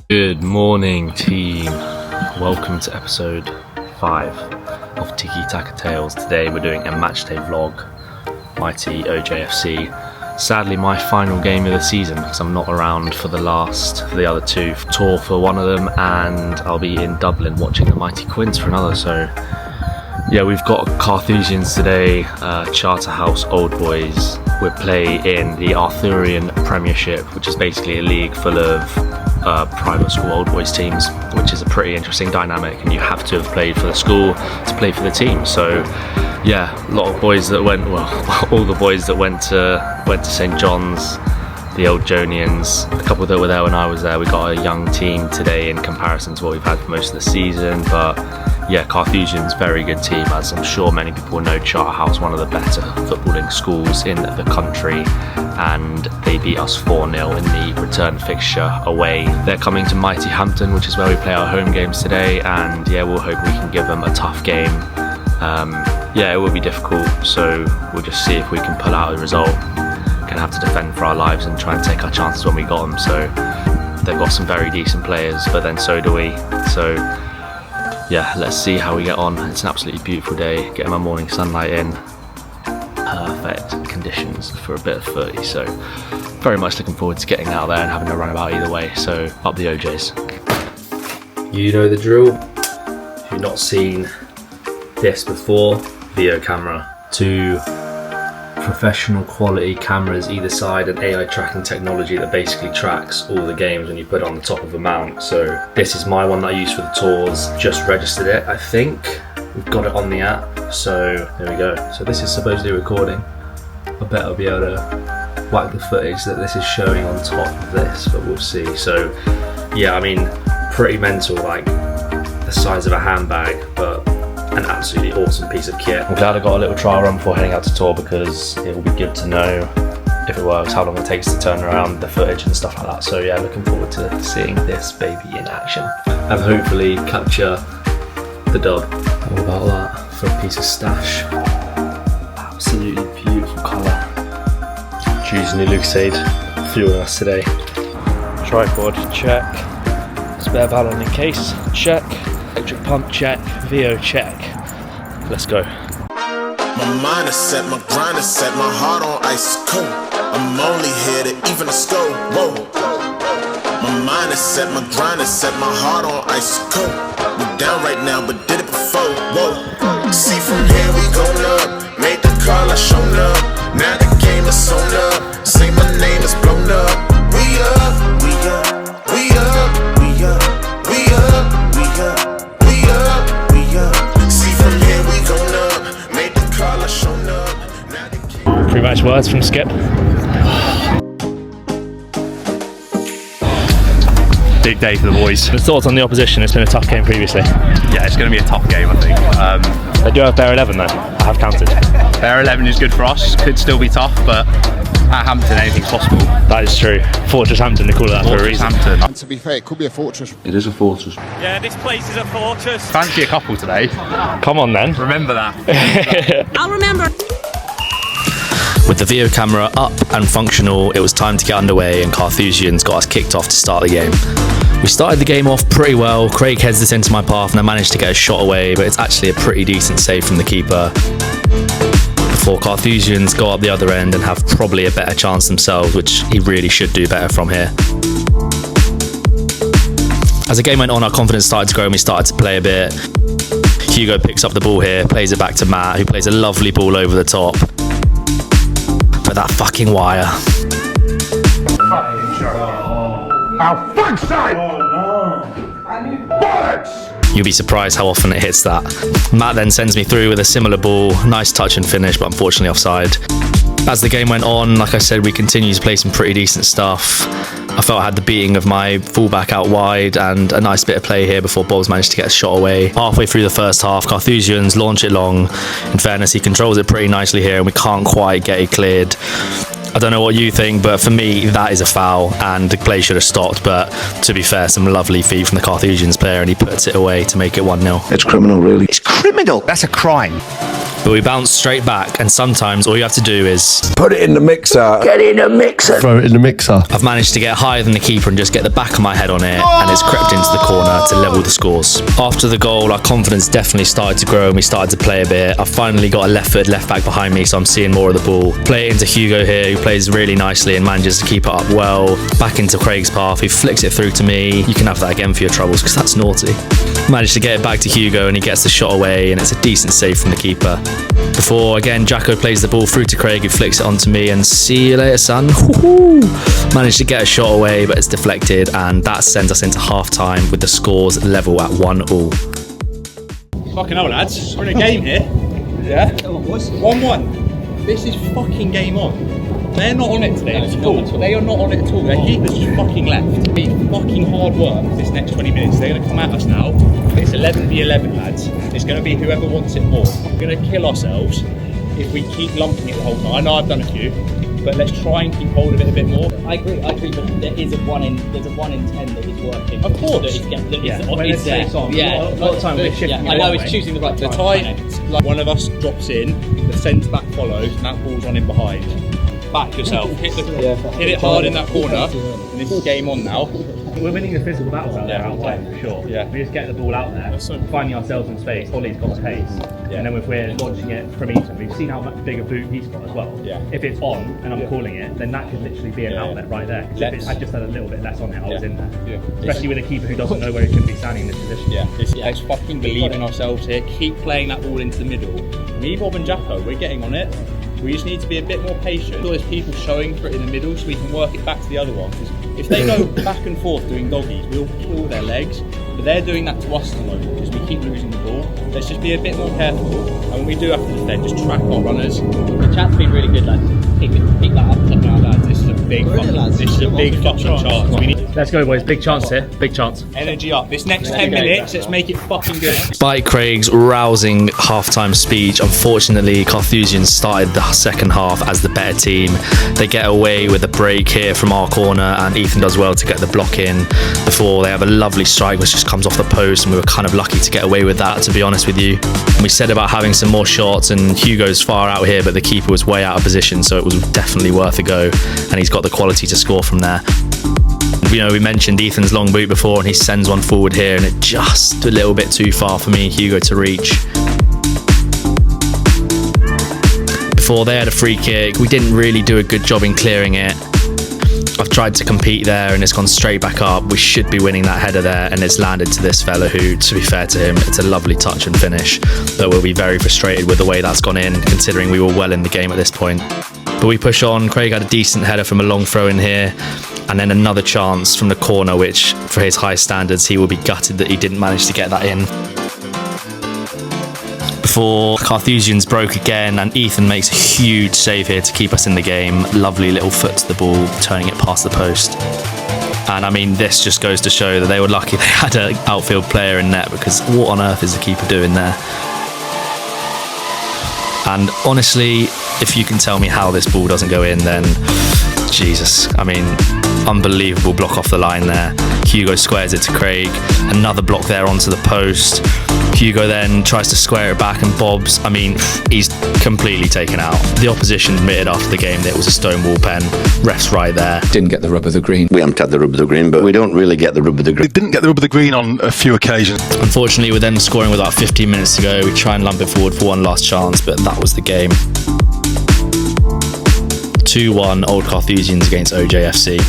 Good morning, team. Welcome to episode 5 of Tiki Taka Tales. Today we're doing a matchday vlog, mighty OJFC. Sadly, my final game of the season because I'm not around for the other two. Tour for one of them, and I'll be in Dublin watching the mighty Quints for another. So yeah, we've got Carthusians today, Charterhouse Old Boys. We play in the Arthurian Premiership, which is basically a league full of private school old boys teams, which is a pretty interesting dynamic, and you have to have played for the school to play for the team. So yeah, a lot of boys that went, all the boys that went to St John's, the old Johnians, a couple that were there when I was there. We got a young team today in comparison to what we've had for most of the season, but yeah, Carthusians, very good team, as I'm sure many people know. Charterhouse, one of the better footballing schools in the country, and they beat us 4-0 in the return fixture away. They're coming to mighty Hampton, which is where we play our home games today, and yeah, we'll hope we can give them a tough game. Yeah, it will be difficult, so we'll just see if we can pull out a result. Gonna have to defend for our lives and try and take our chances when we got them. So they've got some very decent players, but then so do we. So yeah, let's see how we get on. It's an absolutely beautiful day, getting my morning sunlight in. Perfect conditions for a bit of footy, so very much looking forward to getting out there and having a run about either way. So up the OJs. You know the drill. If you've not seen this before, video camera, 2 professional quality cameras either side, and AI tracking technology that basically tracks all the games when you put it on the top of a mount. So this is my one that I use for the tours. Just registered it, I think. We've got it on the app, so there we go. So this is supposedly recording. I bet I'll be able to whack the footage that this is showing on top of this, but we'll see. So yeah, I mean, pretty mental, like the size of a handbag, but an absolutely awesome piece of kit. I'm glad I got a little trial run before heading out to tour, because it will be good to know if it works, how long it takes to turn around the footage and stuff like that. So yeah, looking forward to seeing this baby in action and hopefully capture the dub. All about that for a piece of stash. Absolutely beautiful colour. Choosing new Lucasade, fueling us today. Tripod, check. Spare ballon in case, check. Electric pump, check. VO, check. Let's go. My mind is set, my grind is set, my heart on ice is cold. I'm only here to even a score. Whoa. My mind is set, my grind is set, my heart on ice is cold. We down right now, but did it before. Whoa. See, from here we going up. Made the call, I shown up. Now the game is sewn up. Say my name is blown up. We up, we up, we up, we up, we up, we up, we up, we up. See, from here we going up. Made the call, I shown up. Now the game. Pre-match words from Skip. Big day for the boys. The thoughts on the opposition? It's been a tough game previously. Yeah, it's going to be a tough game, I think. They do have bare 11 though, I have counted. Bare 11 is good for us, could still be tough, but at Hampton anything's possible. That is true. Fortress Hampton, they call it that for a reason. Hampton. And to be fair, it could be a fortress. It is a fortress. Yeah, this place is a fortress. Fancy a couple today. Come on then. Remember that. I'll remember. With the video camera up and functional, it was time to get underway, and Carthusians got us kicked off to start the game. We started the game off pretty well. Craig heads this into my path and I managed to get a shot away, but it's actually a pretty decent save from the keeper. Before Carthusians go up the other end and have probably a better chance themselves, which he really should do better from here. As the game went on, our confidence started to grow and we started to play a bit. Hugo picks up the ball here, plays it back to Matt, who plays a lovely ball over the top. But that fucking wire. Our fuck side! Bollocks! You'll be surprised how often it hits that. Matt then sends me through with a similar ball, nice touch and finish, but unfortunately offside. As the game went on, like I said, we continued to play some pretty decent stuff. I felt I had the beating of my fullback out wide and a nice bit of play here before Bobs managed to get a shot away. Halfway through the first half, Carthusians launch it long. In fairness, he controls it pretty nicely here and we can't quite get it cleared. I don't know what you think, but for me, that is a foul, and the play should have stopped. But to be fair, some lovely feet from the Carthusians player, and he puts it away to make it 1-0. It's criminal, really. It's criminal. That's a crime. But we bounce straight back, and sometimes all you have to do is put it in the mixer. Get in the mixer. Throw it in the mixer. I've managed to get higher than the keeper and just get the back of my head on it, and it's crept into the corner to level the scores. After the goal, our confidence definitely started to grow and we started to play a bit. I finally got a left-footed left back behind me, so I'm seeing more of the ball. Play it into Hugo here, who plays really nicely and manages to keep it up well. Back into Craig's path, who flicks it through to me. You can have that again for your troubles, because that's naughty. Managed to get it back to Hugo, and he gets the shot away, and it's a decent save from the keeper. Before, again, Jacko plays the ball through to Craig, who flicks it onto me, and see you later, son. Woo-hoo! Managed to get a shot away, but it's deflected, and that sends us into half-time with the scores level at 1-1. Fucking hell, lads. We're in a game here. Yeah? 1-1. This is fucking game on. They're not on it today at all. They are not on it at all. Their keeper's just fucking left. It'll be fucking hard work this next 20 minutes. They're going to come at us now. It's 11v11, lads. It's going to be whoever wants it more. We're going to kill ourselves if we keep lumping it the whole time. I know I've done a few, but let's try and keep hold of it a bit more. I agree, but there is a 1 in 10 that is working. Of course. That is there. A lot of time we're shifting. I know it's choosing the right time. Like one of us drops in, the centre back follows, and that ball's on in behind. Back yourself, hit it hard in that corner, and this is game on now. We're winning the physical battles out there out wide for sure. Yeah. We just get the ball out there, finding ourselves in space. Ollie's got the pace, and then if we're launching it from Ethan, we've seen how much bigger boot he's got as well. Yeah. If it's on and I'm calling it, then that could literally be an outlet right there. If it had just had a little bit less on it, I was in there. Yeah. Especially with a keeper who doesn't know where he should be standing in this position. Let's fucking believe in ourselves here. Keep playing that ball into the middle. Me, Bob, and Jacko, we're getting on it. We just need to be a bit more patient. There's people showing for it in the middle so we can work it back to the other one. Because if they go back and forth doing doggies, we'll kill their legs. But they're doing that to us at the moment because we keep losing the ball. Let's just be a bit more careful. And when we do have to defend, just track our runners. The chat's been really good, lads. Pick that up, check it out, lads. This is a big fucking chance. Let's go, boys. Big chance here. Big chance. Energy up. This next 10 minutes, let's make it fucking good. Despite Craig's rousing half-time speech, unfortunately, Carthusians started the second half as the better team. They get away with a break here from our corner, and Ethan does well to get the block in before they have a lovely strike which just comes off the post, and we were kind of lucky to get away with that, to be honest with you. We said about having some more shots, and Hugo's far out here, but the keeper was way out of position, so it was definitely worth a go, and he's got the quality to score from there. You know, we mentioned Ethan's long boot before, and he sends one forward here, and it just a little bit too far for me and Hugo to reach. Before they had a free kick, we didn't really do a good job in clearing it. I've tried to compete there and it's gone straight back up. We should be winning that header there, and it's landed to this fella who, to be fair to him, it's a lovely touch and finish, but we'll be very frustrated with the way that's gone in, considering we were well in the game at this point. But we push on. Craig had a decent header from a long throw in here, and then another chance from the corner, which for his high standards he will be gutted that he didn't manage to get that in. Before Carthusians broke again, and Ethan makes a huge save here to keep us in the game. Lovely little foot to the ball, turning it past the post. And I mean, this just goes to show that they were lucky they had an outfield player in net, because what on earth is the keeper doing there? And honestly, if you can tell me how this ball doesn't go in, then Jesus, I mean, unbelievable block off the line there. Hugo squares it to Craig, another block there onto the post. Hugo then tries to square it back, and Bob's, I mean, he's completely taken out. The opposition admitted after the game that it was a stonewall pen. Ref's right there. Didn't get the rub of the green. We haven't had the rub of the green, but we don't really get the rub of the green. We didn't get the rub of the green on a few occasions. Unfortunately, with them scoring with about 15 minutes to go, we try and lump it forward for one last chance, but that was the game. 2-1 Old Carthusians against OJFC.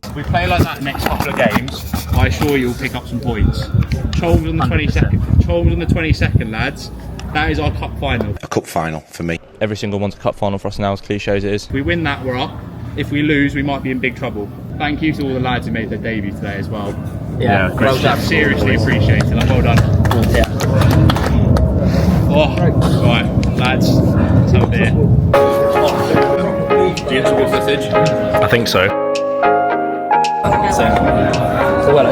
If we play like that next couple of games, I assure you we'll pick up some points. Cholmes on the 22nd. Cholmes on the 22nd, lads. That is our cup final. A cup final for me. Every single one's a cup final for us now, as cliche as it is. If we win that, we're up. If we lose, we might be in big trouble. Thank you to all the lads who made their debut today as well. Yeah, well done. Seriously appreciated. Like, well done. Yeah. Oh, right, lads, let's have a beer. Do you get some good footage? I think so. So well,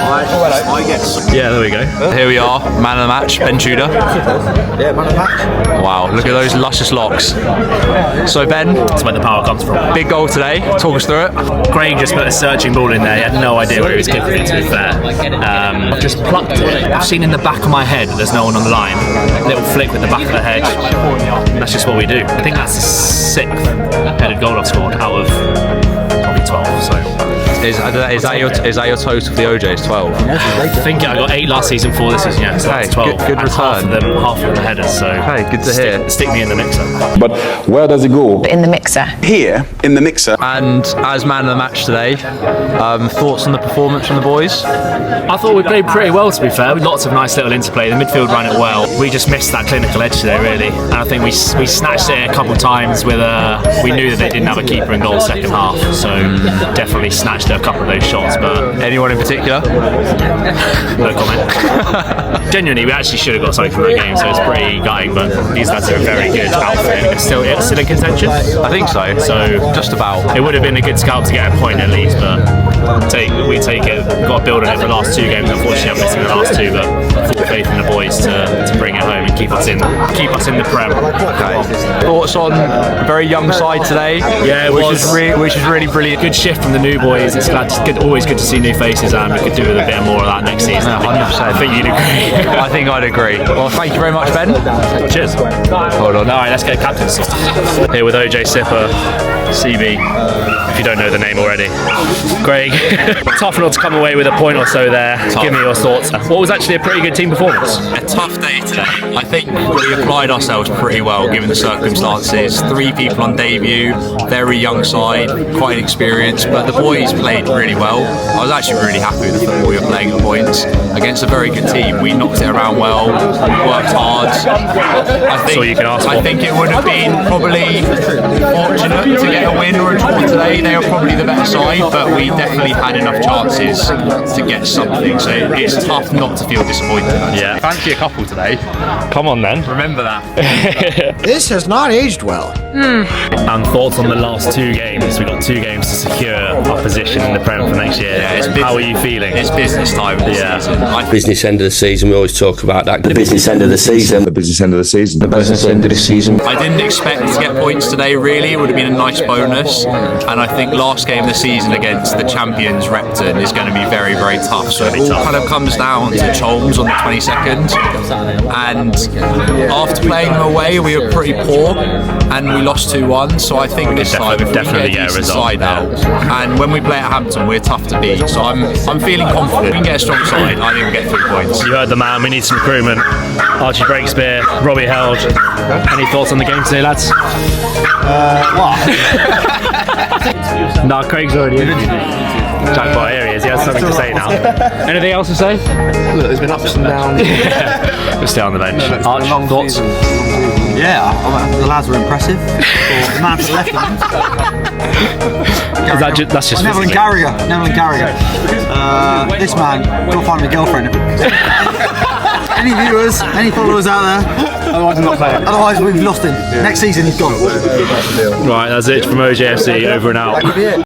I guess. Yeah, there we go. Here we are, man of the match, Ben Tudor. Yeah, man of the match. Wow, look at those luscious locks. So Ben, That's where the power comes from. big goal today. Talk us through it. Craig just put a searching ball in there. He had no idea where he was kicking it, to be fair. I've just plucked it. I've seen in the back of my head there's no one on the line. Little flick with the back of the head. That's just what we do. I think that's the 6th headed goal I've scored out of probably 12. So Is that your total for the OJs? 12. I think I got 8 last season, 4 this season. Yeah, so that's 12. Good And return. half of them are headers. So Hey, good to hear. Stick me in the mixer. But where does it go? In the mixer. Here, in the mixer. And as man of the match today, thoughts on the performance from the boys? I thought we played pretty well, to be fair, with lots of nice little interplay. The midfield ran it well. We just missed that clinical edge today, really. And I think we snatched it a couple of times with we knew that they didn't have a keeper in goal second half, so definitely snatched a couple of those shots. But anyone in particular? No comment. Genuinely, we actually should have got something from that game, so it's pretty gutting. But these lads are a very good outfit. It's still in contention. I think so. So just about. It would have been a good scalp to get a point at least, but we take it. We've got to build on it for the last 2 games. Unfortunately, I'm missing the last 2, but full faith in the boys to bring it home and keep us in the Prem. Okay. Thoughts on a very young side today? Yeah, which is really brilliant. Good shift from the new boys. It's always good to see new faces, and we could do with a bit more of that next season. 100%. I think you'd agree. I think I'd agree. Well, thank you very much, Ben. Cheers. Hold on. All right, let's get captains. Here with OJ Sipper, CB, if you don't know the name already. Craig, tough not to come away with a point or so there. Tough. Give me your thoughts. What was actually a pretty good team performance? A tough day today. I think we applied ourselves pretty well given the circumstances. 3 people on debut, very young side, quite inexperienced, but the boys played really well. I was actually really happy with the football we were playing at points against a very good team. We knocked it around well, worked hard. That's all you can ask for. I think it would have been probably fortunate to get a win or a draw today. They were probably the better side, but we definitely had enough chances to get something. So it's tough not to feel disappointed. Yeah. Fancy a couple today. Come on then. Remember that. This has not aged well. And thoughts on the last 2 games? We've got 2 games to secure our position in the Prem for next year. Yeah, how are you feeling? It's business time this season. Business end of the season, we always talk about that. The business end of the season. The business end of the season. The business end of the season. I didn't expect to get points today, really. It would have been a nice bonus. And I think last game of the season against the champions, Repton, is going to be very, very tough. So it all kind of comes down to Cholmes on the 22nd. And after playing them away, we were pretty poor. And we lost 2-1. So I think this time, if we get a decent side out, and when we play at Hampton, we're tough to beat. So I'm feeling confident. We can get a strong side. I think we'll get 3 points. You heard the man, we need some recruitment. Archie Breakspear, Robbie Held. Any thoughts on the game today, lads? Nah, Craig's already in. Jackpot, here he is. He has something to say now. Anything else to say? Look, there's been ups and downs. We'll stay on the bench. Arch, thoughts? Yeah, the lads were impressive. The man to the left of them. That's just Neville and Carragher. This man, go find me a girlfriend. Any viewers, any followers out there? Otherwise, I'm not playing. Otherwise, we've lost him. Next season, he's gone. Right, that's it from OJFC. Over and out.